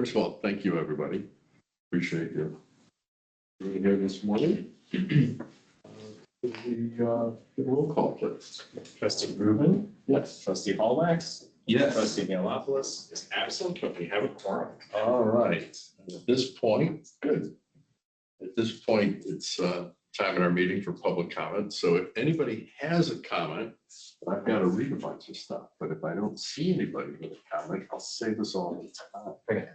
First of all, thank you, everybody. Appreciate you being here this morning. The roll call, please. Trustee Rubin? Yes. Trustee Hallwax? Yes. Trustee Mealopoulos is absent, but we have a quorum. All right. And at this point, good. At this point, it's time in our meeting for public comment. So if anybody has a comment, I've got to read a bunch of stuff. But if I don't see anybody with a comment, I'll say this all the time.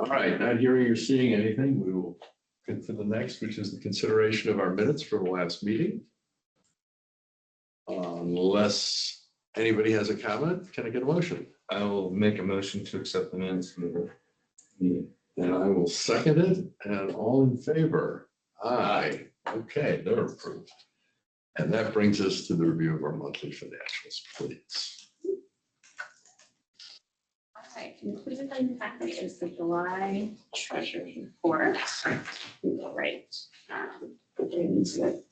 All right, not hearing or seeing anything, we will get to the next, which is the consideration of our minutes for the last meeting. Unless anybody has a comment, can I get a motion? I will make a motion to accept the minutes from the meeting. And I will second it, and all in favor? Aye. Okay, they're approved. And that brings us to the review of our monthly financials, please. All right, included in the packet is the July treasurer's report. Right. Into it.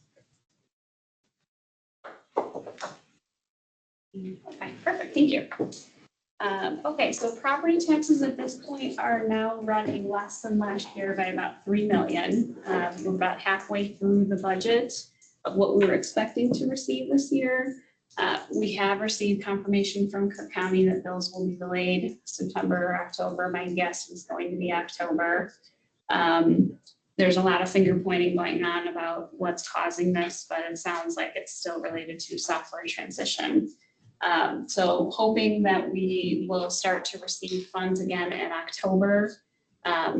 Okay, perfect, thank you. Okay, so property taxes at this point are now running less than last year by about 3 million. We're about halfway through the budget of what we were expecting to receive this year. We have received confirmation from Cook County that bills will be delayed September or October. My guess is going to be October. There's a lot of finger pointing going on about what's causing this, but it sounds like it's still related to software transition. So hoping that we will start to receive funds again in October.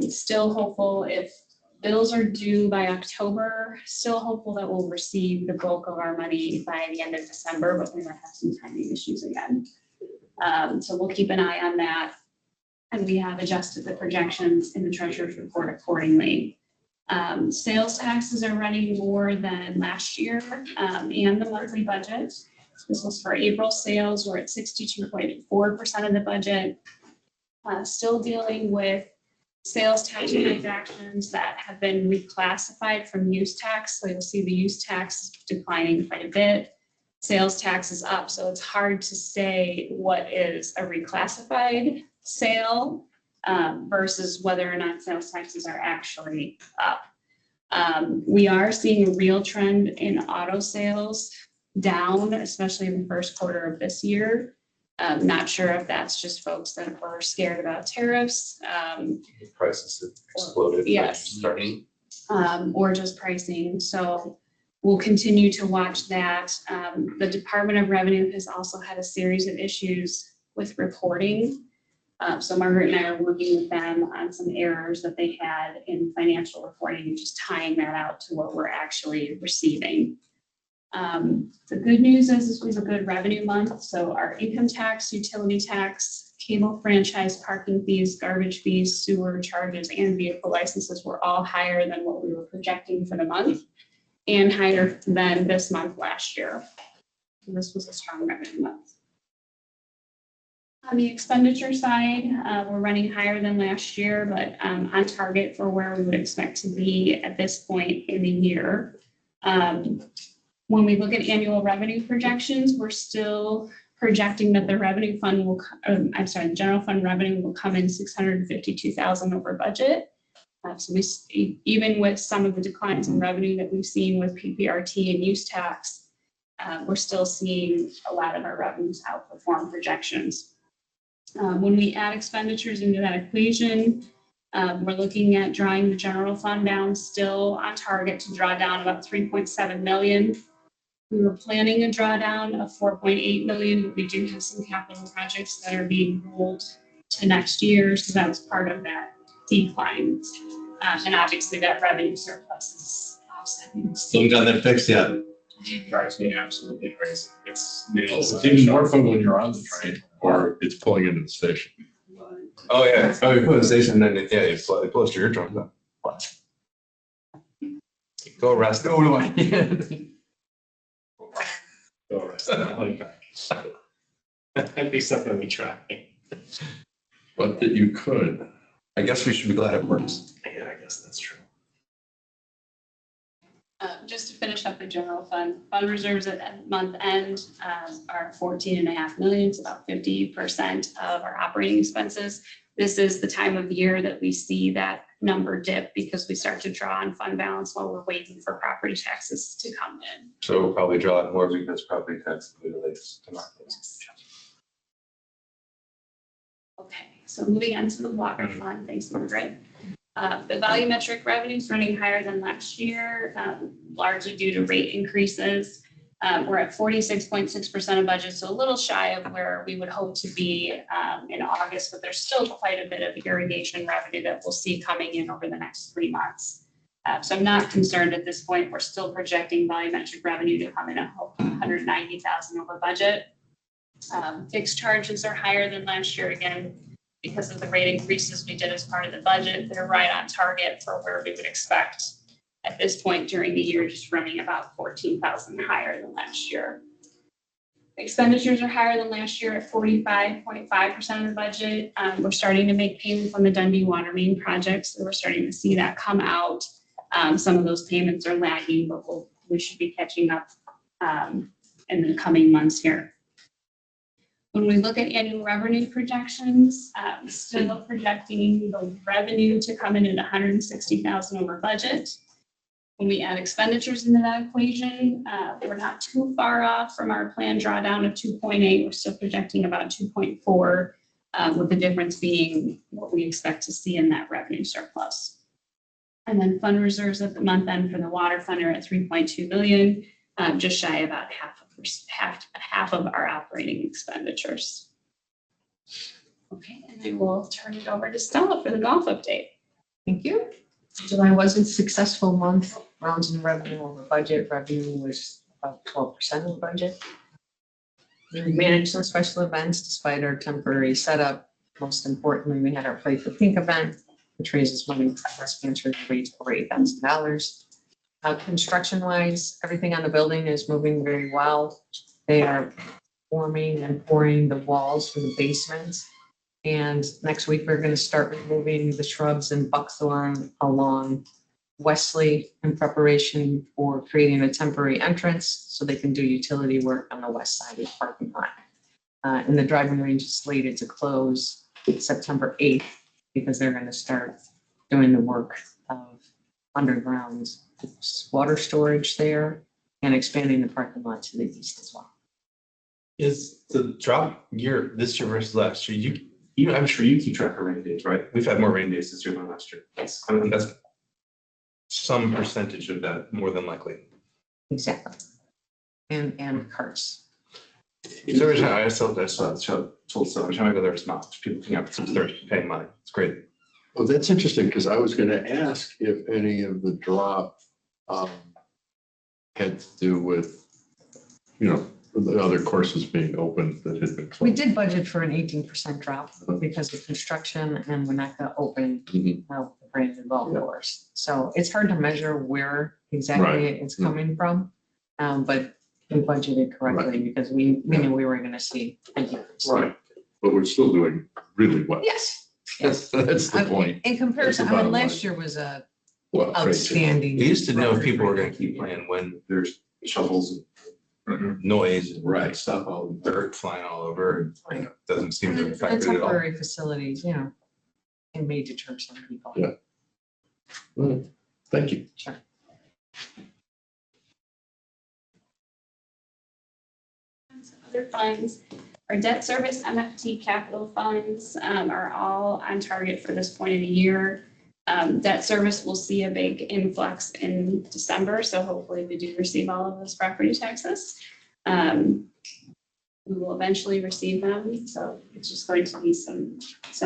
Still hopeful if bills are due by October, still hopeful that we'll receive the bulk of our money by the end of December, but we might have some timing issues again. So we'll keep an eye on that. And we have adjusted the projections in the treasurer's report accordingly. Sales taxes are running more than last year and the monthly budget. This was for April sales. We're at 62.4% of the budget. Still dealing with sales tax transactions that have been reclassified from use tax. So you'll see the use tax declining quite a bit. Sales tax is up. So it's hard to say what is a reclassified sale versus whether or not sales taxes are actually up. We are seeing a real trend in auto sales down, especially in the first quarter of this year. Not sure if that's just folks that were scared about tariffs. Prices have exploded. Yes. Starting. Or just pricing. So we'll continue to watch that. The Department of Revenue has also had a series of issues with reporting. So Margaret and I are working with them on some errors that they had in financial reporting and just tying that out to what we're actually receiving. The good news is this was a good revenue month. So our income tax, utility tax, cable franchise, parking fees, garbage fees, sewer charges, and vehicle licenses were all higher than what we were projecting for the month and higher than this month last year. So this was a strong revenue month. On the expenditure side, we're running higher than last year, but on target for where we would expect to be at this point in the year. When we look at annual revenue projections, we're still projecting that the revenue fund will, the general fund revenue will come in $652,000 over budget. So we, even with some of the declines in revenue that we've seen with PPRT and use tax, we're still seeing a lot of our revenues outperform projections. When we add expenditures into that equation, we're looking at drawing the general fund down, still on target to draw down about 3.7 million. We were planning a drawdown of 4.8 million, but we do have some capital projects that are being rolled to next year. So that's part of that decline. And obviously that revenue surplus is offsetting. Still got that fixed yet. It drives me absolutely crazy. It's even more fun when you're on the train or it's pulling into the station. Oh yeah. Oh, you put the station and then it blows to your truck. What? Go rest. Go to That'd be something we try. But that you could. I guess we should be glad it works. Yeah, I guess that's true. Just to finish up the general fund reserves at month end are 14.5 million. It's about 50% of our operating expenses. This is the time of year that we see that number dip because we start to draw on fund balance while we're waiting for property taxes to come in. So we'll probably draw it more because property tax relates to markets. Okay, so moving on to the water fund. Thanks, Margaret. The volumetric revenue is running higher than last year, largely due to rate increases. We're at 46.6% of budget, so a little shy of where we would hope to be in August, but there's still quite a bit of irrigation revenue that we'll see coming in over the next 3 months. So I'm not concerned at this point. We're still projecting volumetric revenue to come in at 190,000 over budget. Fixed charges are higher than last year again because of the rate increases we did as part of the budget. They're right on target for where we would expect at this point during the year, just running about 14,000 higher than last year. Expenditures are higher than last year at 45.5% of the budget. We're starting to make payments on the Dundee water main project, so we're starting to see that come out. Some of those payments are lagging, but we should be catching up in the coming months here. When we look at annual revenue projections, still projecting the revenue to come in at 160,000 over budget. When we add expenditures into that equation, we're not too far off from our planned drawdown of 2.8. We're still projecting about 2.4, with the difference being what we expect to see in that revenue surplus. And then fund reserves at the month end for the water fund are at 3.2 million, just shy about half of our operating expenditures. Okay, and I will turn it over to Stella for the golf update. Thank you. July was a successful month. Rounds in revenue over budget. Revenue was about 12% of the budget. We managed some special events despite our temporary setup. Most importantly, we had our Play for Pink event, which raises money for breast cancer and raised over $8,000. Construction-wise, everything on the building is moving very well. They are forming and pouring the walls for the basements. And next week, we're going to start removing the shrubs and buckthorn along Wesley in preparation for creating a temporary entrance so they can do utility work on the west side of the parking lot. And the driving range is slated to close September 8th because they're going to start doing the work of underground water storage there and expanding the parking lot to the east as well. Is the drop year this year versus last year? I'm sure you keep track of rain days, right? We've had more rain days this year than last year. Yes. I mean, that's some percentage of that, more than likely. Exactly. And carts. So every time I told so every time I go there, it's not people picking up, start paying money. It's great. Well, that's interesting because I was going to ask if any of the drop had to do with, the other courses being open that had been closed. We did budget for an 18% drop because of construction and we're not going to open the brand new golf course. So it's hard to measure where exactly it's coming from, but we budgeted correctly because we knew we were going to see a decrease. Right, but we're still doing really well. Yes. That's the point. In comparison, That's the bottom last line. year was a Well, crazy. outstanding. They used to know if people were going to keep playing when there's shovels and noise and Right. stuff, all the dirt flying all over. It doesn't seem to The affect it at all. temporary facilities, it may deter some people. Yeah. Well, thank you. Sure. Other funds, our debt service, MFT capital funds are all on target for this point of the year. Debt service will see a big influx in December, so hopefully we do receive all of those property taxes. We will eventually receive them, so it's just going to be some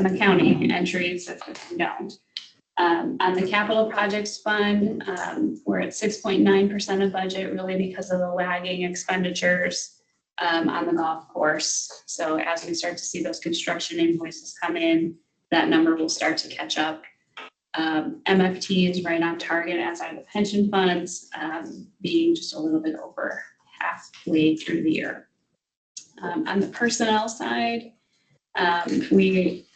accounting entries if we don't. On the capital projects fund, we're at 6.9% of budget, really because of the lagging expenditures on the golf course. So as we start to see those construction invoices come in, that number will start to catch up. MFT is right on target, as are the pension funds, being just a little bit over halfway through the year. On the personnel side, we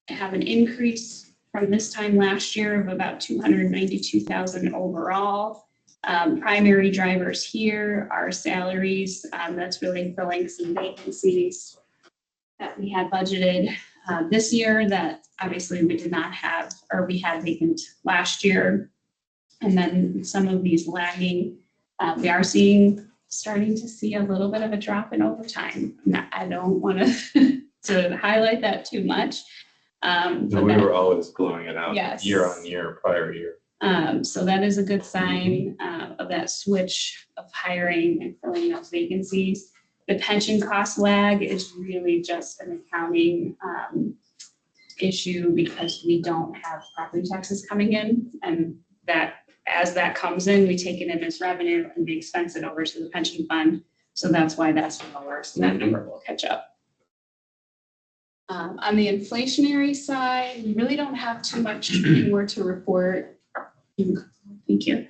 have an increase from this time last year of about 292,000 overall. Primary drivers here are salaries. That's really filling some vacancies that we had budgeted this year that obviously we did not have, or we had vacant last year. And then some of these lagging, we are starting to see a little bit of a drop in overtime. I don't want to highlight that too much. No, we were always blowing it out Yes. year on year, prior year. So that is a good sign of that switch of hiring and filling those vacancies. The pension cost lag is really just an accounting issue because we don't have property taxes coming in, and that as that comes in, we take it in as revenue and we expense it over to the pension fund. So that's why that's lower. So that number will catch up. On the inflationary side, we really don't have too much more to report. Thank you.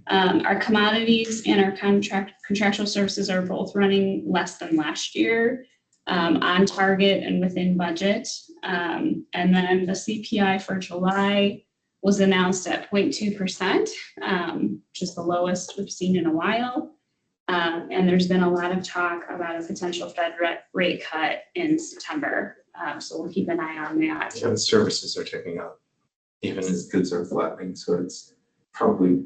Our commodities and our contractual services are both running less than last year, on target and within budget. And then the CPI for July was announced at 0.2%, which is the lowest we've seen in a while. And there's been a lot of talk about a potential Fed rate cut in September. So we'll keep an eye on that. Yeah, the services are ticking up, even as goods are flattening, so it's probably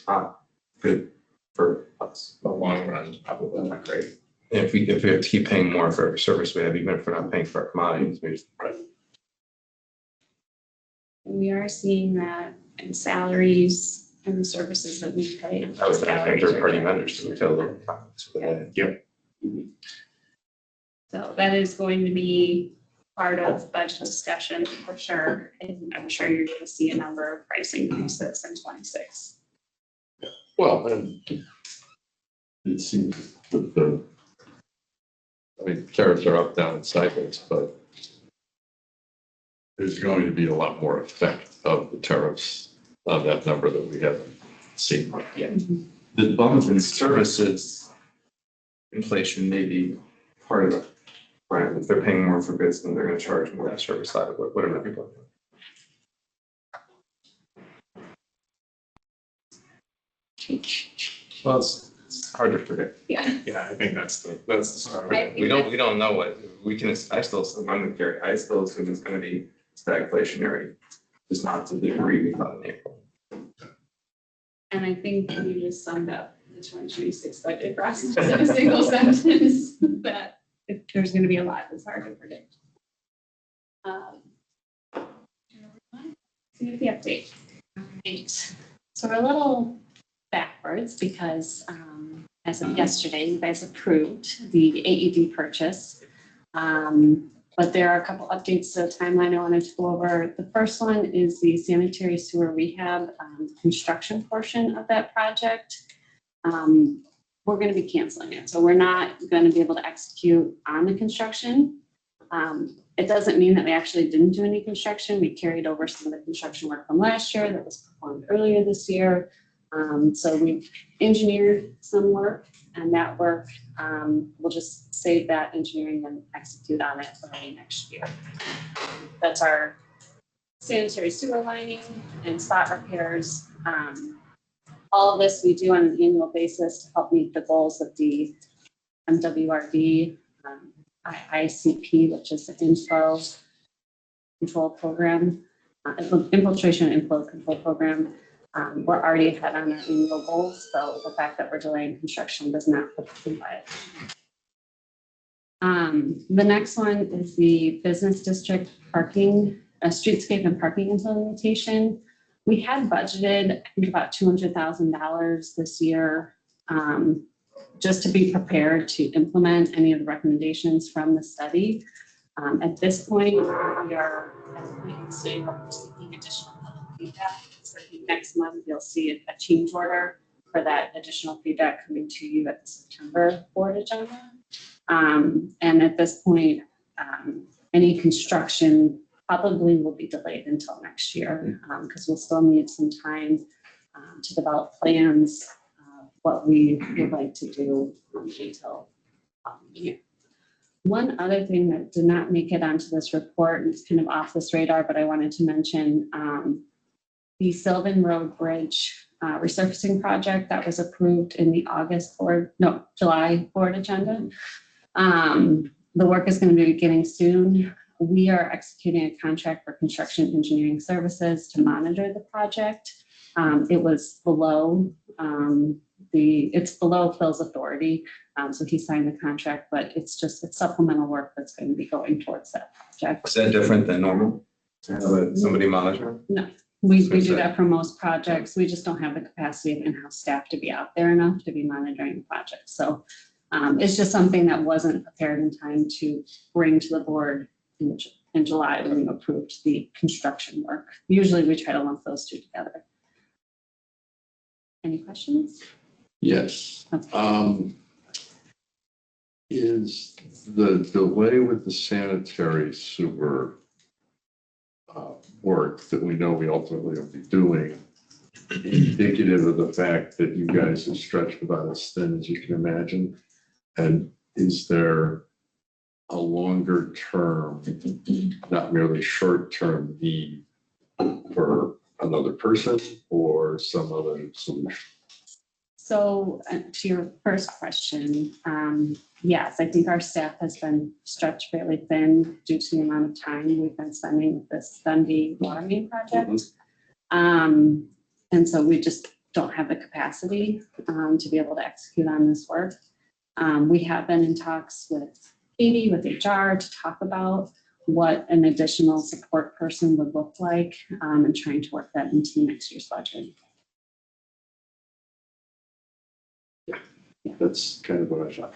not good for us. The long run, probably not great. If we have to keep paying more for every service we have, even if we're not paying for our commodities, we just. We are seeing that in salaries and the services that we pay. I was thinking third party Salaries are vendors to retail the products for that. good. So that is going to be part of budget discussion for sure. And I'm sure you're going to see a number of price increases in 26. Well, and it seems that tariffs are up, down, and sideways, but there's going to be a lot more effect of the tariffs on that number that we haven't seen yet. The bump in services inflation may be part of it. Right, if they're paying more for goods, then they're gonna charge more on the service side of whatever people. Well, it's hard to predict. Yeah. Yeah, I think that's the story. I think We don't know what, we can, I still, I'm with Gary, I still assume it's gonna be stagflationary, just not to the degree we thought in April. And I think you just summed up the 2026 budget process in a single sentence that there's going to be a lot that's hard to predict. See the update. Right. So we're a little backwards because as of yesterday, you guys approved the AED purchase. But there are a couple updates to the timeline I wanted to go over. The first one is the sanitary sewer rehab construction portion of that project. We're going to be canceling it. So we're not going to be able to execute on the construction. It doesn't mean that we actually didn't do any construction. We carried over some of the construction work from last year that was performed earlier this year. So we've engineered some work, and that work, we'll just save that engineering and execute on it early next year. That's our sanitary sewer lining and spot repairs. All of this we do on an annual basis to help meet the goals of the MWRD, ICP, which is the inflow control program, infiltration and inflow control program. We're already ahead on our annual goals, so the fact that we're delaying construction does not put us in violation. The next one is the business district parking, streetscape and parking implementation. We had budgeted, I think, about $200,000 this year, just to be prepared to implement any of the recommendations from the study. At this point, we are seeking additional public feedback. So I think next month you'll see a change order for that additional feedback coming to you at the September board agenda. And at this point, any construction probably will be delayed until next year because we'll still need some time to develop plans, what we would like to do until yeah. One other thing that did not make it onto this report, and it's kind of off this radar, but I wanted to mention the Sylvan Road Bridge resurfacing project that was approved in the July board agenda. The work is going to be beginning soon. We are executing a contract for construction engineering services to monitor the project. It was below it's below Phil's authority. So he signed the contract, but it's supplemental work that's going to be going towards that project. Is that different than normal? To have somebody monitor? We do that for most projects. We just don't have the capacity of in-house staff to be out there enough to be monitoring the project. So it's just something that wasn't prepared in time to bring to the board in July when we approved the construction work. Usually we try to lump those two together. Any questions? Yes. Okay. Is the delay with the sanitary sewer work that we know we ultimately will be doing indicative of the fact that you guys are stretched about as thin as you can imagine? And is there a longer term, not merely short term need for another person or some other solution? So to your first question, yes, I think our staff has been stretched fairly thin due to the amount of time we've been spending with this Dundee water main project. And so we just don't have the capacity to be able to execute on this work. We have been in talks with Katie, with HR, to talk about what an additional support person would look like and trying to work that into next year's budget. That's kind of what I thought.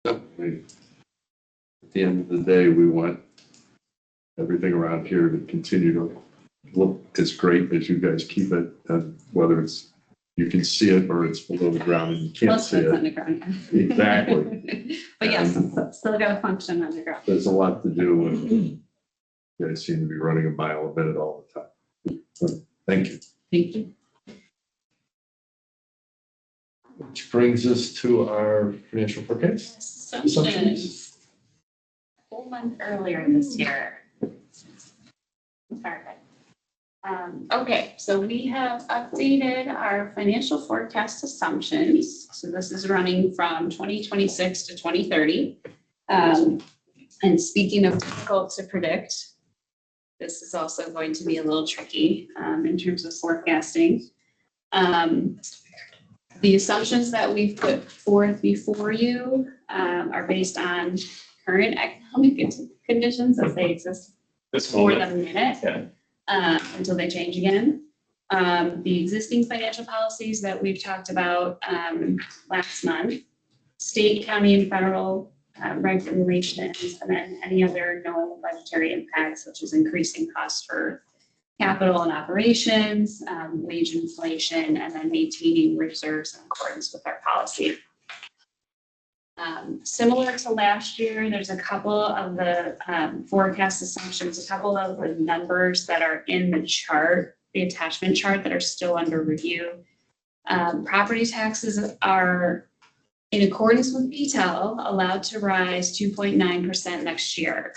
At the end of the day, we want everything around here to continue to look as great as you guys keep it, and whether it's you can see it or it's below the ground and you can't Most see of it's it. underground. Exactly. But yes, it's still got to function underground. There's a lot to do, and you guys seem to be running a mile a minute all the time. So, thank you. Thank you. Which brings us to our financial forecast. Assumptions. A whole month earlier this year. Perfect. Okay, so we have updated our financial forecast assumptions. So this is running from 2026 to 2030. And speaking of difficult to predict, this is also going to be a little tricky in terms of forecasting. The assumptions that we've put forth before you are based on current economic conditions as they exist for the minute until they change again. The existing financial policies that we've talked about last month, state, county, and federal regulations, and then any other known budgetary impacts, such as increasing costs for capital and operations, wage inflation, and then maintaining reserves in accordance with our policy. Similar to last year, there's a couple of the forecast assumptions, a couple of the numbers that are in the chart, the attachment chart, that are still under review. Property taxes are, in accordance with VTEL, allowed to rise 2.9% next year.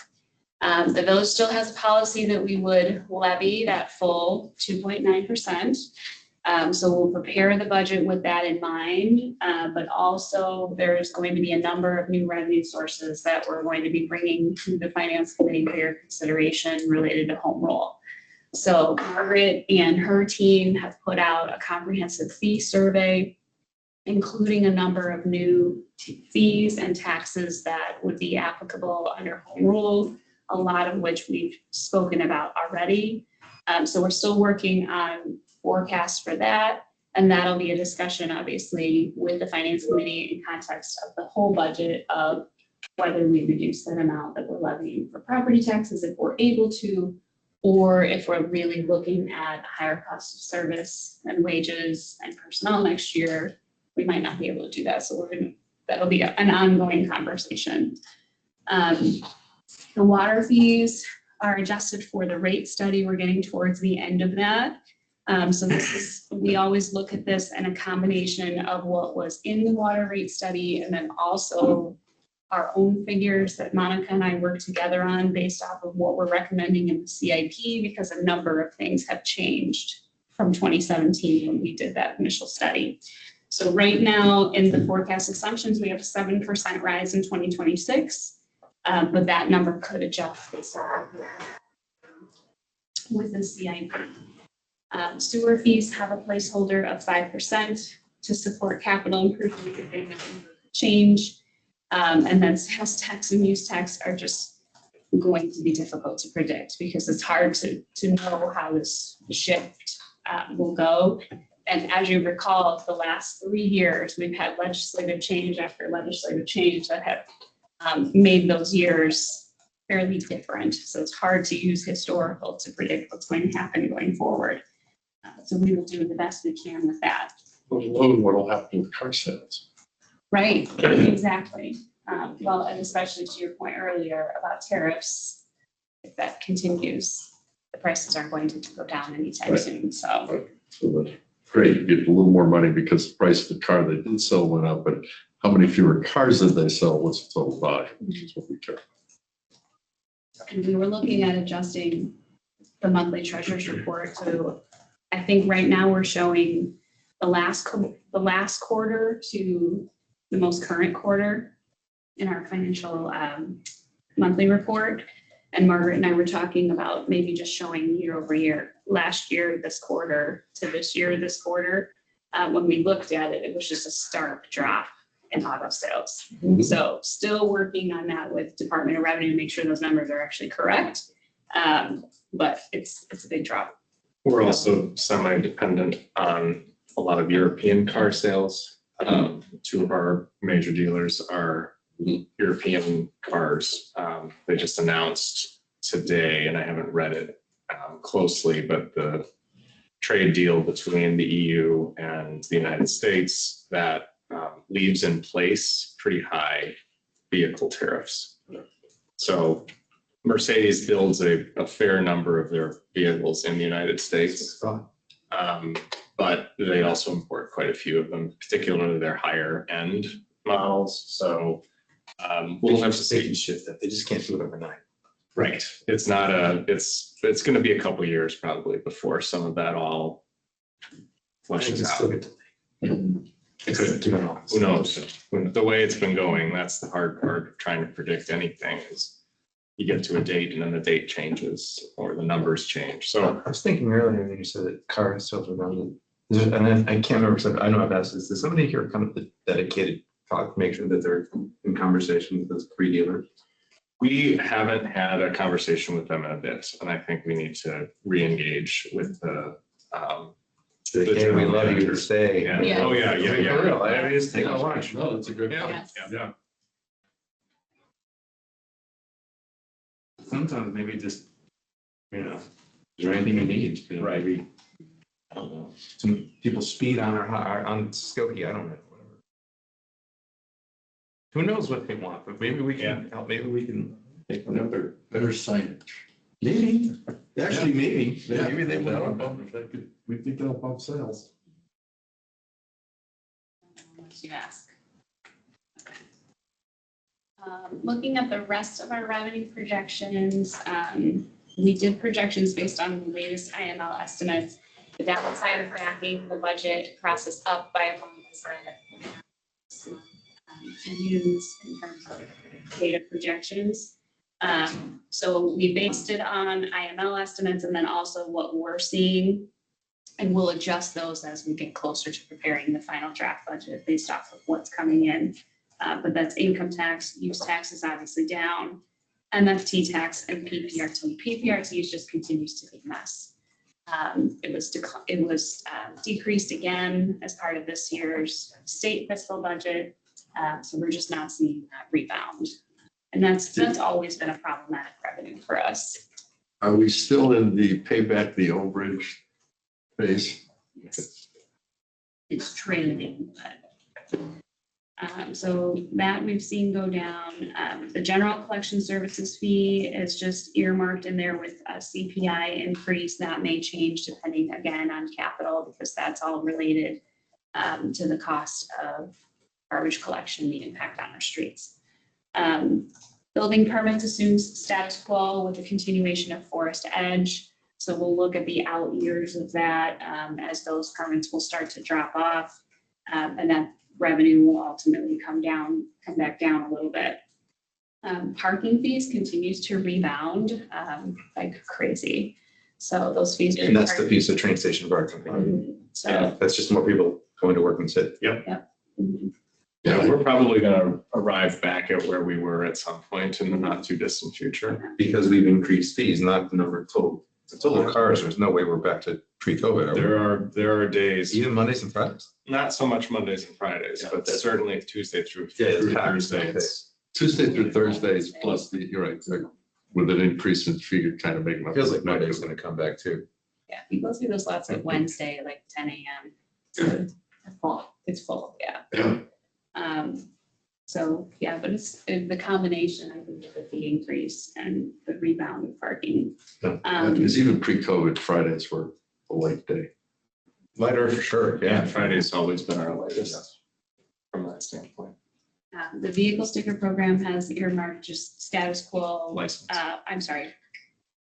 The village still has a policy that we would levy that full 2.9%. So we'll prepare the budget with that in mind, but also there's going to be a number of new revenue sources that we're going to be bringing to the Finance Committee for your consideration related to home rule. So Margaret and her team have put out a comprehensive fee survey, including a number of new fees and taxes that would be applicable under home rule, a lot of which we've spoken about already. So we're still working on forecasts for that. And that'll be a discussion, obviously, with the Finance Committee in context of the whole budget of whether we reduce that amount that we're levying for property taxes if we're able to, or if we're really looking at higher cost of service and wages and personnel next year, we might not be able to do that. So that'll be an ongoing conversation. The water fees are adjusted for the rate study. We're getting towards the end of that. So we always look at this in a combination of what was in the water rate study and then also our own figures that Monica and I work together on based off of what we're recommending in the CIP, because a number of things have changed from 2017 when we did that initial study. So right now in the forecast assumptions, we have a 7% rise in 2026, but that number could adjust based on with the CIP. Sewer fees have a placeholder of 5% to support capital improvement if they change. And then sales tax and use tax are just going to be difficult to predict because it's hard to know how this shift will go. And as you recall, the last 3 years, we've had legislative change after legislative change that have made those years fairly different. So it's hard to use historical to predict what's going to happen going forward. So we will do the best we can with that. Alone, what'll happen with car sales? Right, exactly. Well, and especially to your point earlier about tariffs, if that continues, the prices aren't going to go down anytime Right. soon, so. So that's great, you get a little more money because the price of the car they did sell went up, but how many fewer cars did they sell? What's the total value? That's what we care. And we were looking at adjusting the monthly treasurer's report to, I think right now we're showing the last quarter to the most current quarter in our financial monthly report. And Margaret and I were talking about maybe just showing year over year, last year, this quarter to this year, this quarter. When we looked at it, it was just a stark drop in auto sales. So still working on that with Department of Revenue to make sure those numbers are actually correct. But it's a big drop. We're also semi-dependent on a lot of European car sales. 2 of our major dealers are European cars. They just announced today, and I haven't read it closely, but the trade deal between the EU and the United States that leaves in place pretty high vehicle tariffs. So Mercedes builds a fair number of their vehicles in the United States. But they also import quite a few of them, particularly their higher end models. So we'll have to They see. can shift that. They just can't do it overnight. Right. It's not it's going to be a couple years probably before some of that all flushes out. It could. Who knows? The way it's been going, that's the hard part of trying to predict anything is you get to a date and then the date changes or the numbers change. So I was thinking earlier when you said that car sales were down, and then I can't remember, so I know I've asked this, does somebody here come with a dedicated talk, make sure that they're in conversation with those 3 dealers? we haven't had a conversation with them in a bit, and I think we need to re-engage with the Hey, we love you to stay. Yeah. Yeah. Oh, yeah, yeah, yeah. For real, I mean, just take a lunch. No, that's a good Yeah. point. Yes. Yeah. Sometimes maybe just, is there anything you need? Right. Maybe, I don't know, some people speed on on Skokie, I don't know, whatever. Who knows what they want, but maybe we can help, maybe we can take another, Better signage. maybe, actually, maybe they That'll want. bump if that could- We think that'll bump sales. Unless you ask. Looking at the rest of our revenue projections, we did projections based on the latest IML estimates. The downside of backing the budget process up by 1% to use in terms of data projections. So we based it on IML estimates and then also what we're seeing. And we'll adjust those as we get closer to preparing the final draft budget based off of what's coming in. But that's income tax, use tax is obviously down, MFT tax and PPRT. PPRT just continues to be a mess. It was decreased again as part of this year's state fiscal budget. So we're just not seeing that rebound. And that's always been a problematic revenue for us. Are we still in the payback the overage phase? Yes. It's trailing, but. So that we've seen go down. The general collection services fee is just earmarked in there with a CPI increase. That may change depending again on capital because that's all related to the cost of garbage collection, the impact on our streets. Building permits assumes status quo with the continuation of Forest Edge. So we'll look at the out years of that as those permits will start to drop off. And that revenue will ultimately come back down a little bit. Parking fees continues to rebound like crazy. So those fees. And that's the piece of train station parking. So. That's just more people going to work and sit. Mhm. Yeah, we're probably gonna arrive back at where we were at some point in the not too distant future. Because we've increased fees, not the number of total, the total cars, there's no way we're back to pre-COVID. are There are days, we? Even Mondays and Fridays? not so much Mondays and Fridays, Yeah, but that's- certainly Tuesday through Yeah, it's through packed, Thursday. okay. Tuesday through Thursdays plus you're right, with an increase in fee, you're kind of making. Feels like Monday's gonna come back too. Yeah, we go through those lots of Wednesday, like 10 a.m. So it's full, yeah. Yeah. So, yeah, but it's the combination, I think, of the fee increase and the rebound of parking. Because even pre-COVID, Fridays were a late day. Lighter for sure, yeah, Friday's always been our latest from that standpoint. The vehicle sticker program has earmarked just status quo. License, I'm sorry.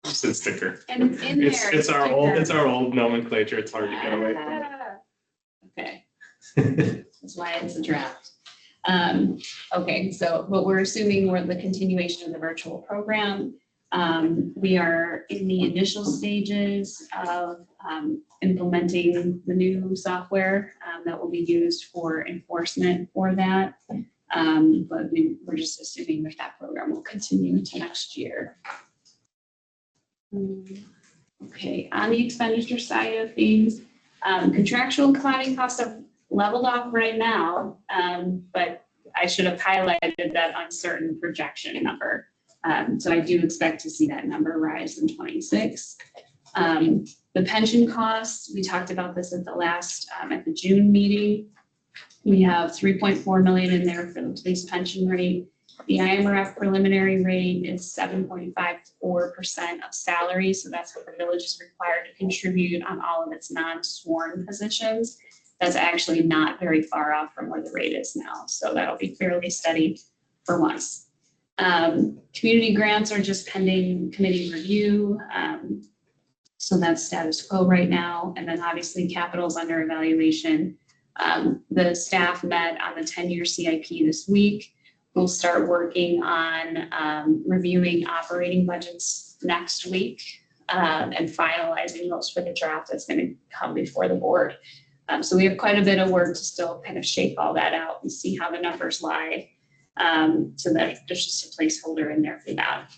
just a sticker. And in It's, there. it's our old nomenclature, it's hard to get away from. Okay, that's why it's a draft. Okay, so, but we're assuming we're the continuation of the virtual program. We are in the initial stages of implementing the new software that will be used for enforcement for that. But we're just assuming that that program will continue into next year. Okay, on the expenditure side of things, contractual and commodity costs have leveled off right now, but I should have highlighted that uncertain projection number. So I do expect to see that number rise in 26. The pension costs, we talked about this at the last, at the June meeting. We have 3.4 million in there for the police pension rate. The IMRF preliminary rate is 7.54% of salary. So that's what the village is required to contribute on all of its non-sworn positions. That's actually not very far off from where the rate is now. So that'll be fairly steady for once. Community grants are just pending committee review. So that's status quo right now. And then obviously capital is under evaluation. The staff met on the 10-year CIP this week. We'll start working on reviewing operating budgets next week and finalizing those for the draft that's going to come before the board. So we have quite a bit of work to still kind of shake all that out and see how the numbers lie. So that there's just a placeholder in there for that.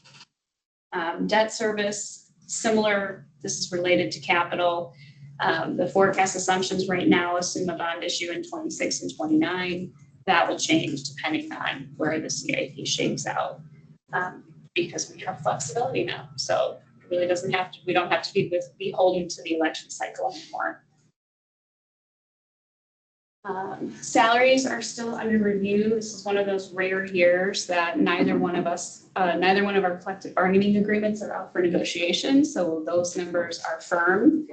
Debt service, similar, this is related to capital. The forecast assumptions right now assume a bond issue in 26 and 29. That will change depending on where the CIP shakes out because we have flexibility now. So it really doesn't have to, we don't have to be beholden to the election cycle anymore. Salaries are still under review. This is one of those rare years that neither one of our collective bargaining agreements are out for negotiation. So those numbers are firm.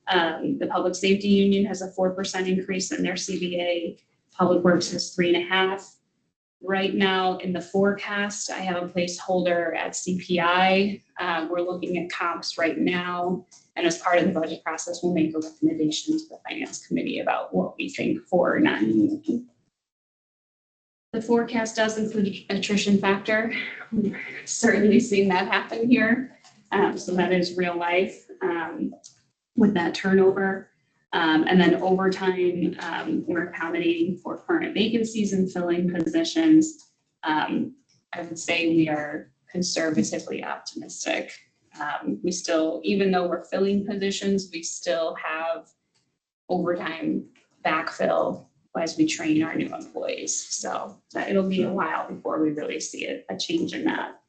The Public Safety Union has a 4% increase in their CBA. Public Works has 3.5%. Right now in the forecast, I have a placeholder at CPI. We're looking at comps right now. And as part of the budget process, we'll make a recommendation to the Finance Committee about what we think for non-union. The forecast does include attrition factor. We're certainly seeing that happen here. So that is real life with that turnover. And then overtime, we're accommodating for current vacancies and filling positions. I would say we are conservatively optimistic. We still, even though we're filling positions, we still have overtime backfill as we train our new employees. So it'll be a while before we really see a change in that.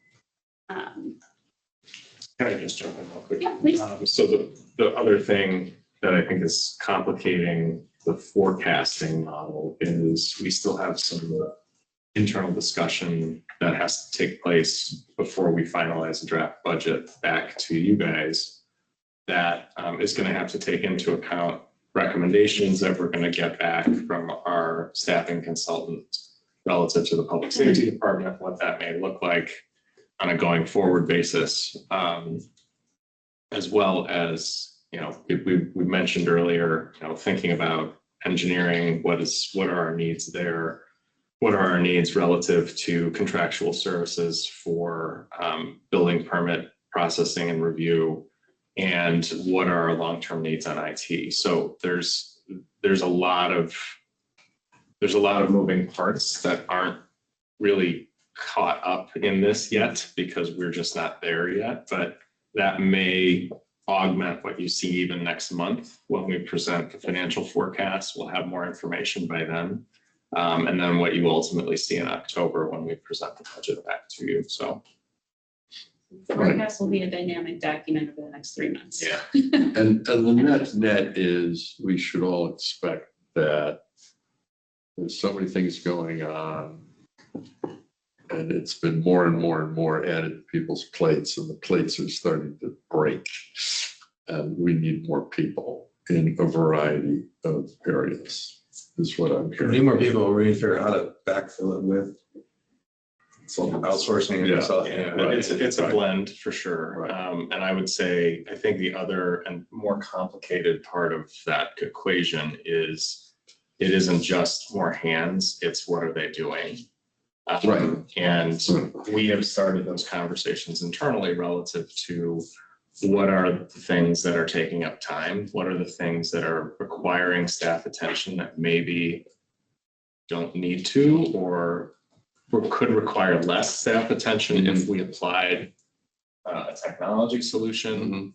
Can I just jump in real quick? Yeah, please. So the other thing that I think is complicating the forecasting model is we still have some internal discussion that has to take place before we finalize a draft budget back to you guys. That is going to have to take into account recommendations that we're going to get back from our staffing consultant relative to the public safety department, what that may look like on a going forward basis. And as well as, we mentioned earlier, thinking about engineering, what are our needs there? What are our needs relative to contractual services for building permit processing and review? And what are our long-term needs on IT? So there's a lot of moving parts that aren't really caught up in this yet because we're just not there yet. But that may augment what you see even next month when we present the financial forecast. We'll have more information by then. And then what you ultimately see in October when we present the budget back to you. So. Forecast will be a dynamic document over the next 3 months. Yeah. And the net is, we should all expect that there's so many things going on. And it's been more and more and more added to people's plates, and the plates are starting to break. And we need more people in a variety of areas, is what I'm We hearing. need more people, we need to figure out how to backfill it with some outsourcing and Yeah. consulting. Yeah, Right. it's a blend for sure. Right. And I would say, I think the other and more complicated part of that equation is it isn't just more hands, it's what are they doing? Right. And we have started those conversations internally relative to what are the things that are taking up time? What are the things that are requiring staff attention that maybe don't need to or could require less staff attention if we applied a technology solution,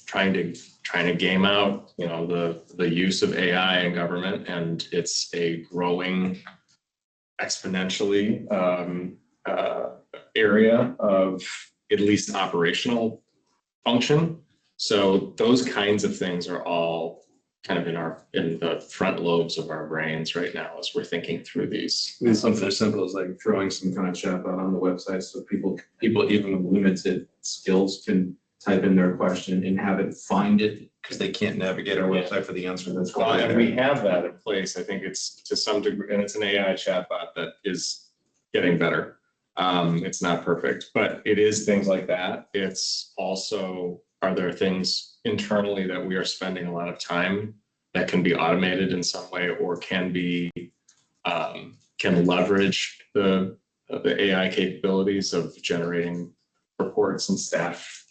trying to game out, the use of AI in government, and it's a growing exponentially area of at least operational function. So those kinds of things are all kind of in the front lobes of our brains right now as we're thinking through these. It's something as simple as like throwing some kind of chatbot on the website so people even with limited skills can type in their question and have it find it because they can't navigate our website for the answer that's Well, going and there. we have that in place. I think it's to some degree, and it's an AI chatbot that is getting better. It's not perfect, but it is things like that. It's also, are there things internally that we are spending a lot of time that can be automated in some way or can leverage the AI capabilities of generating reports and staff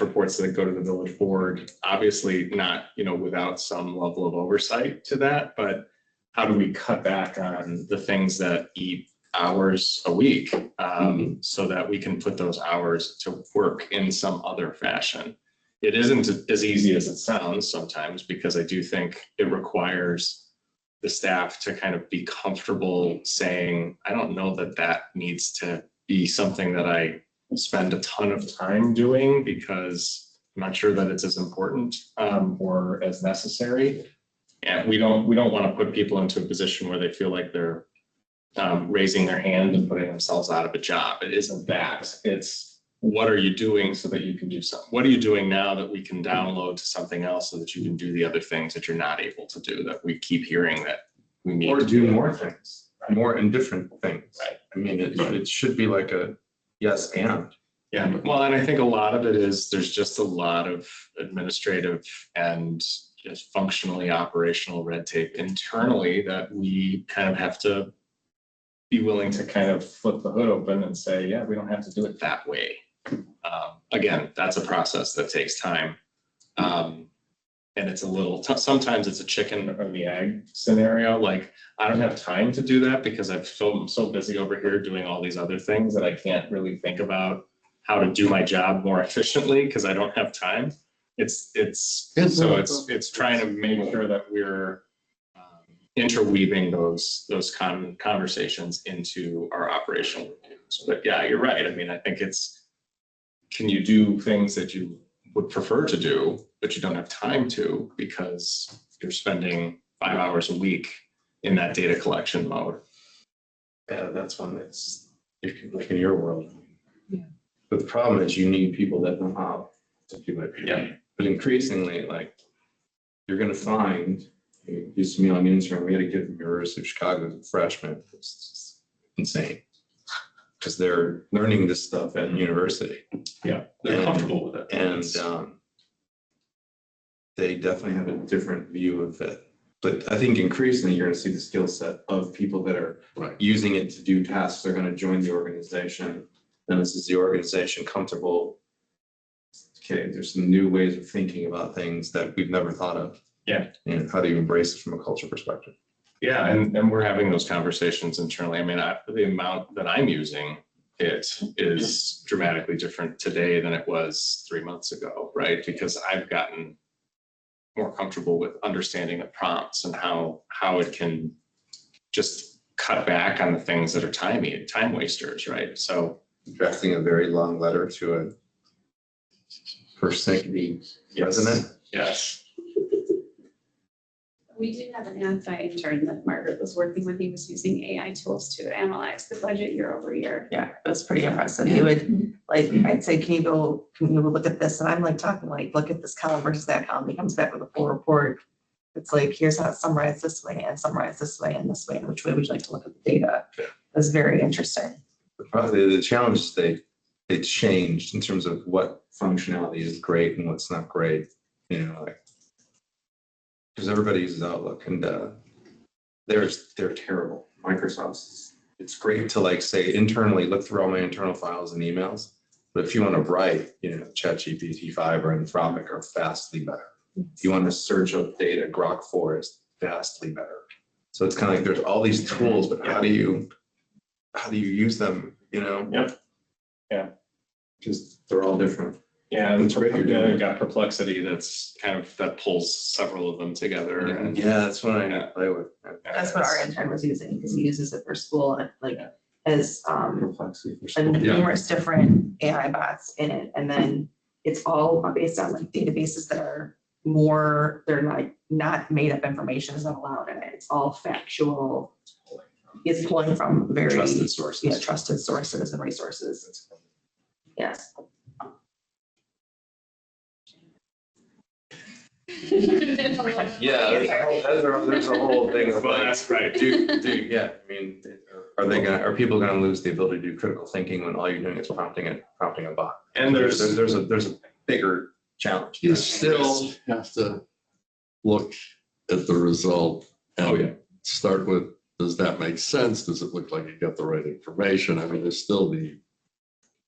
reports that go to the village board, obviously not, without some level of oversight to that, but how do we cut back on the things that eat hours a week so that we can put those hours to work in some other fashion? It isn't as easy as it sounds sometimes because I do think it requires the staff to kind of be comfortable saying, I don't know that needs to be something that I spend a ton of time doing because I'm not sure that it's as important or as necessary. And we don't want to put people into a position where they feel like they're raising their hand and putting themselves out of a job. It isn't that. It's what are you doing so that you can do something? What are you doing now that we can download to something else so that you can do the other things that you're not able to do that we keep hearing that we need Or to do more things, more and different things. Right. I mean, it should be like a yes and. Yeah, well, and I think a lot of it is there's just a lot of administrative and just functionally operational red tape internally that we kind of have to be willing to kind of flip the hood open and say, yeah, we don't have to do it that way. Again, that's a process that takes time. And it's a little tough. Sometimes it's a chicken or the egg scenario. Like, I don't have time to do that because I'm so busy over here doing all these other things that I can't really think about how to do my job more efficiently because I don't have time. It's trying to make sure that we're interweaving those conversations into our operational reviews. But yeah, you're right. I mean, I think can you do things that you would prefer to do, but you don't have time to because you're spending 5 hours a week in that data collection mode. Yeah, that's one that's like in your world. Yeah. But the problem is you need people that know how to do it. Yeah. But increasingly, like you're going to find, it used to be on Instagram, we had a kid from University of Chicago as a freshman. It's just insane. because they're learning this stuff at university. They're And- comfortable with it. And they definitely have a different view of it. But I think increasingly, you're gonna see the skill set of people that are Right. using it to do tasks. They're gonna join the organization. And this is the organization comfortable. Okay, there's some new ways of thinking about things that we've never thought of. Yeah. And how do you embrace it from a culture perspective? Yeah, and we're having those conversations internally. I mean, the amount that I'm using it is dramatically different today than it was 3 months ago, right? Because I've gotten more comfortable with understanding the prompts and how it can just cut back on the things that are time wasters, right? So Drafting a very long letter to a first city resident. yes. We did have an outside intern that Margaret was working with. He was using AI tools to analyze the budget year over year. Yeah, it was pretty impressive. He would, like, I'd say, can you go look at this? And I'm like talking like, look at this column versus that column. He comes back with a full report. It's like, here's how it's summarized this way and summarized this way and this way. And which way would you like to look at the data? It was very interesting. Probably the challenge is they changed in terms of what functionality is great and what's not great, you know, like. Because everybody uses Outlook and they're terrible. Microsoft's, it's great to like say internally, look through all my internal files and emails. But if you want to write, you know, ChatGPT 5 or Anthropic are vastly better. If you want to search up data, Grok 4 is vastly better. So it's kind of like there's all these tools, but how do you use them, you know? Yep. Yeah. Because they're all different. Yeah, and That's great you're doing. you've got Perplexity that's kind of, that pulls several of them together. And Yeah, that's what I play with. That's what our intern was using because he uses it for school and it like has Complexity for school. numerous different AI bots in it. And then it's all based on like databases that are more, they're not made up information is not allowed in it. It's all factual. It's pulling from very Trusted sources. trusted sources and resources. Yes. Yeah, there's a whole thing of Well, like, that's right. yeah, I mean, are people gonna lose the ability to do critical thinking when all you're doing is prompting a bot? And there's a bigger challenge. You still have to look at the result Oh, yeah. and start with, does that make sense? Does it look like you got the right information? I mean, there's still the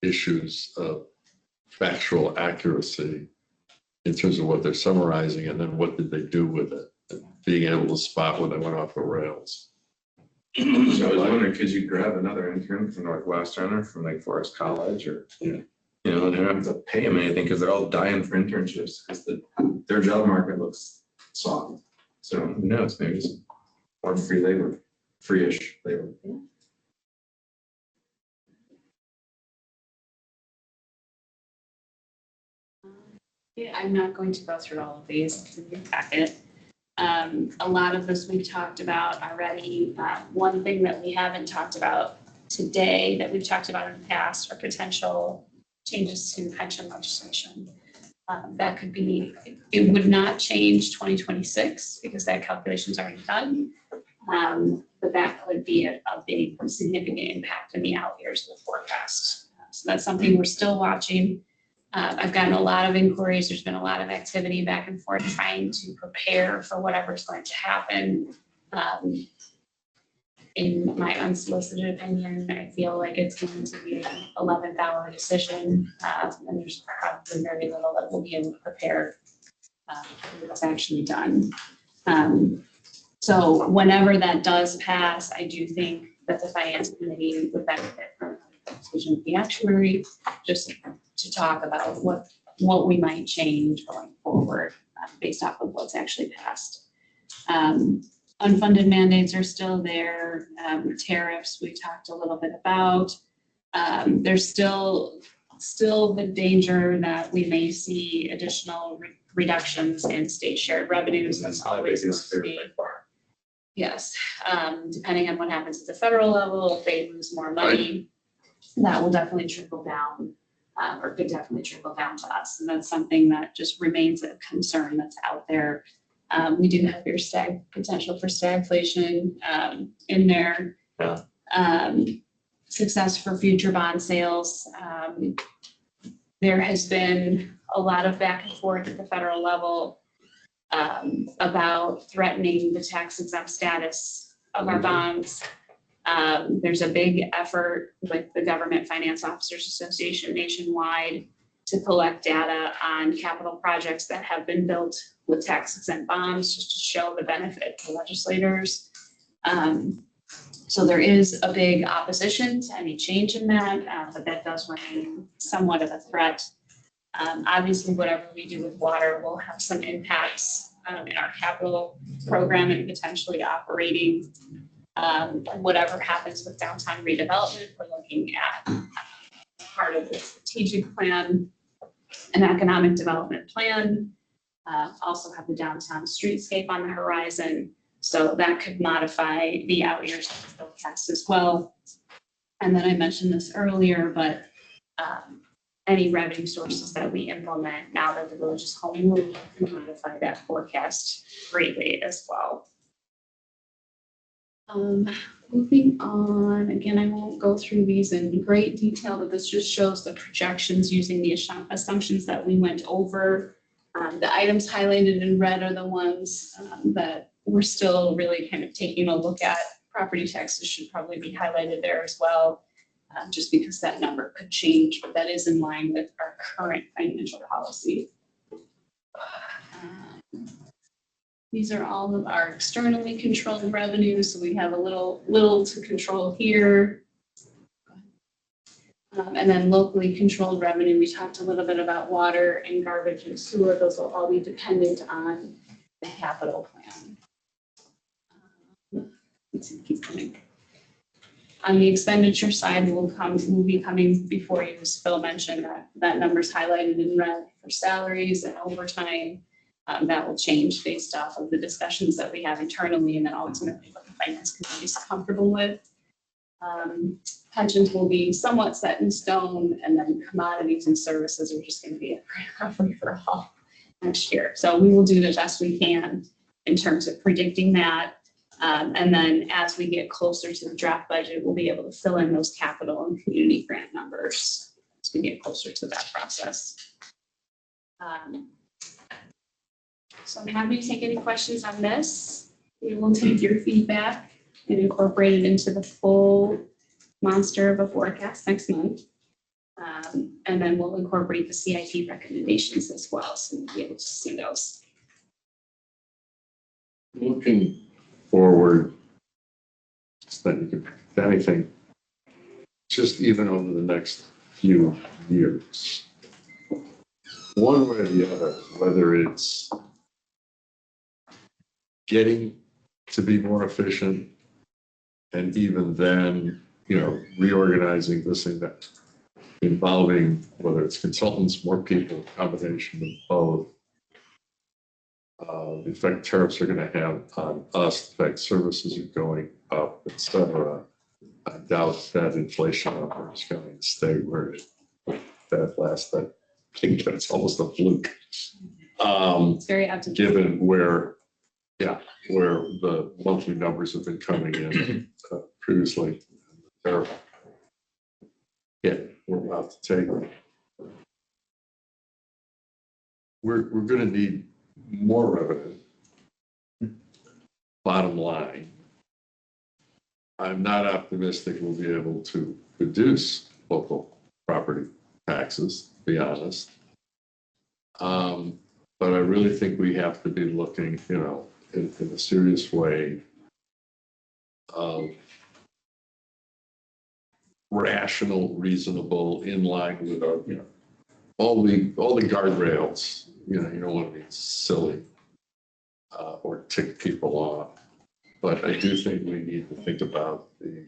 issues of factual accuracy in terms of what they're summarizing and then what did they do with it? And being able to spot when they went off the rails. So I was wondering, could you grab another intern from Northwestern or from like Forest College or, you know, they don't have to pay them anything because they're all dying for internships because their job market looks soft. So who knows, maybe it's more free labor, free-ish labor. Yeah, I'm not going to go through all of these in your packet. A lot of this we've talked about already. One thing that we haven't talked about today that we've talked about in the past are potential changes to pension legislation. That could be, it would not change 2026 because that calculation is already done. But that could be a big significant impact in the out years of the forecast. So that's something we're still watching. I've gotten a lot of inquiries. There's been a lot of activity back and forth trying to prepare for whatever's going to happen. In my unsolicited opinion, I feel like it's going to be an 11th hour decision. And there's probably very little that we'll be able to prepare for what's actually done. So whenever that does pass, I do think that the finance committee would benefit from a decision of the actuary, just to talk about what we might change going forward based off of what's actually passed. Unfunded mandates are still there. Tariffs we've talked a little bit about. There's still the danger that we may see additional reductions in state shared revenues. That's always going to be. Yes, depending on what happens at the federal level, if they lose more money, that will definitely trickle down, or could definitely trickle down to us. And that's something that just remains a concern that's out there. We do have your potential for stagflation in there. Yeah. success for future bond sales. There has been a lot of back and forth at the federal level about threatening the tax exempt status of our bonds. There's a big effort with the Government Finance Officers Association nationwide to collect data on capital projects that have been built with tax exempt bonds, just to show the benefit to legislators. So there is a big opposition to any change in that, but that does remain somewhat of a threat. Obviously, whatever we do with water will have some impacts in our capital program and potentially operating. Whatever happens with downtown redevelopment, we're looking at part of the strategic plan and economic development plan. Also have the downtown streetscape on the horizon. So that could modify the out years of the forecast as well. And then I mentioned this earlier, but any revenue sources that we implement now that the village is home rule can modify that forecast greatly as well. Moving on, again, I won't go through these in great detail, but this just shows the projections using the assumptions that we went over. The items highlighted in red are the ones that we're still really kind of taking a look at. Property taxes should probably be highlighted there as well, just because that number could change, but that is in line with our current financial policy. These are all of our externally controlled revenues. So we have a little to control here. And then locally controlled revenue, we talked a little bit about water and garbage and sewer. Those will all be dependent on the capital plan. Let's see, keep coming. On the expenditure side, we'll be coming before you, as Phil mentioned, that number's highlighted in red for salaries and overtime. That will change based off of the discussions that we have internally and then ultimately what the finance committee is comfortable with. Pensions will be somewhat set in stone, and then commodities and services are just going to be a free for all next year. So we will do the best we can in terms of predicting that. And then as we get closer to the draft budget, we'll be able to fill in those capital and community grant numbers as we get closer to that process. So I'm happy to take any questions on this. We will take your feedback and incorporate it into the full monster of a forecast next month. And then we'll incorporate the CIP recommendations as well, so we'll be able to see those. Looking forward, so that you can pick anything, just even over the next few years, one way or the other, whether it's getting to be more efficient, and even then, reorganizing this and that, involving whether it's consultants, more people, combination of both. The effect tariffs are going to have on us, the fact services are going up, et cetera. I doubt that inflation number is going to stay where I think that's almost a fluke. It's very up to given where the monthly numbers have been coming in previously. We're about to take. We're going to need more revenue. Bottom line, I'm not optimistic we'll be able to reduce local property taxes, to be honest. But I really think we have to be looking, in a serious way of rational, reasonable, in line with our, all the guardrails. You don't want to be silly or tick people off. But I do think we need to think about the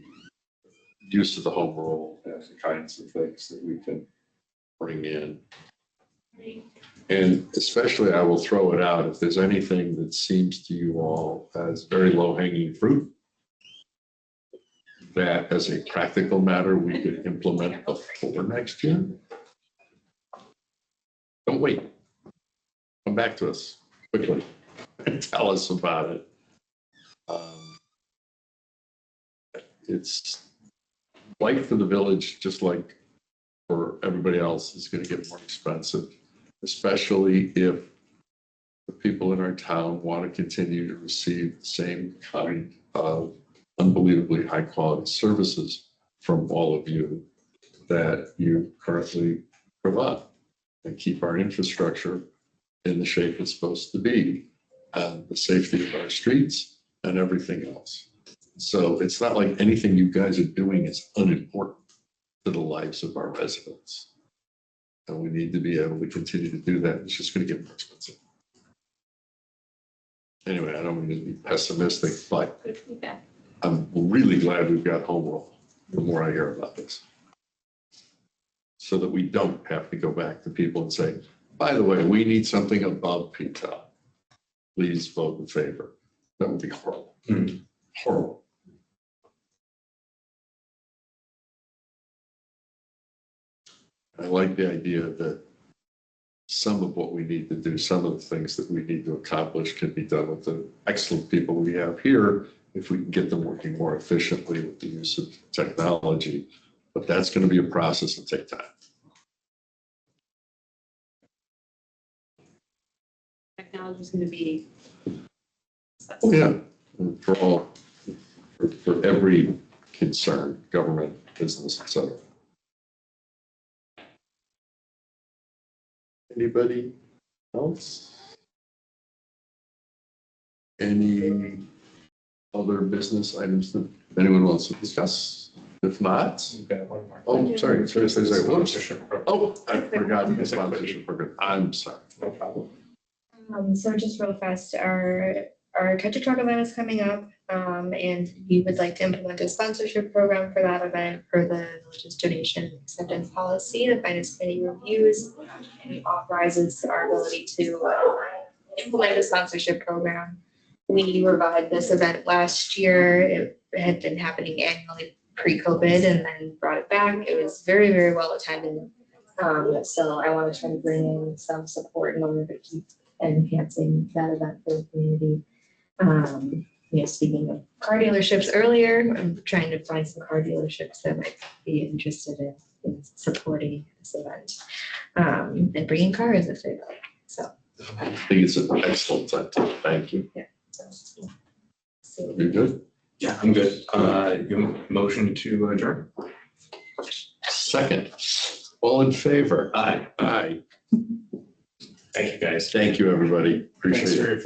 use of the home rule and the kinds of things that we can bring in. And especially, I will throw it out, if there's anything that seems to you all as very low-hanging fruit, that as a practical matter, we could implement before next year. Don't wait. Come back to us quickly and tell us about it. It's life for the village, just like for everybody else, is going to get more expensive, especially if the people in our town want to continue to receive the same kind of unbelievably high quality services from all of you that you currently provide, and keep our infrastructure in the shape it's supposed to be, and the safety of our streets and everything else. So it's not like anything you guys are doing is unimportant to the lives of our residents. And we need to be able to continue to do that. It's just going to get more expensive. Anyway, I don't mean to be pessimistic, but Good feedback. I'm really glad we've got home rule the more I hear about this. So that we don't have to go back to people and say, by the way, we need something above PTEL. Please vote in favor. That would be horrible. Horrible. I like the idea that some of what we need to do, some of the things that we need to accomplish can be done with the excellent people we have here if we can get them working more efficiently with the use of technology. But that's going to be a process and take time. Technology is going to be. Oh, yeah, and for every concern, government, business, et cetera. Anybody else? Any other business items that anyone wants to discuss? If not, oh, sorry. Sponsorship program. Oh, I forgot the sponsorship program. I'm sorry. No problem. So just real fast, our Catch a Truck event is coming up, and we would like to implement a sponsorship program for that event per the village's donation acceptance policy. The finance committee reviews and authorizes our ability to implement a sponsorship program. We revived this event last year. It had been happening annually pre-COVID and then brought it back. It was very, very well attended. So I want to try to bring in some support in order to keep enhancing that event for the community. Speaking of car dealerships earlier, I'm trying to find some car dealerships that might be interested in supporting this event, and bringing cars if they like. So I think it's an excellent time. Thank you. so You're good? Yeah, I'm good. You motion to adjourn? Second. All in favor? Aye. Aye. Thank you, guys. Thank you, everybody. Appreciate Thanks it. for your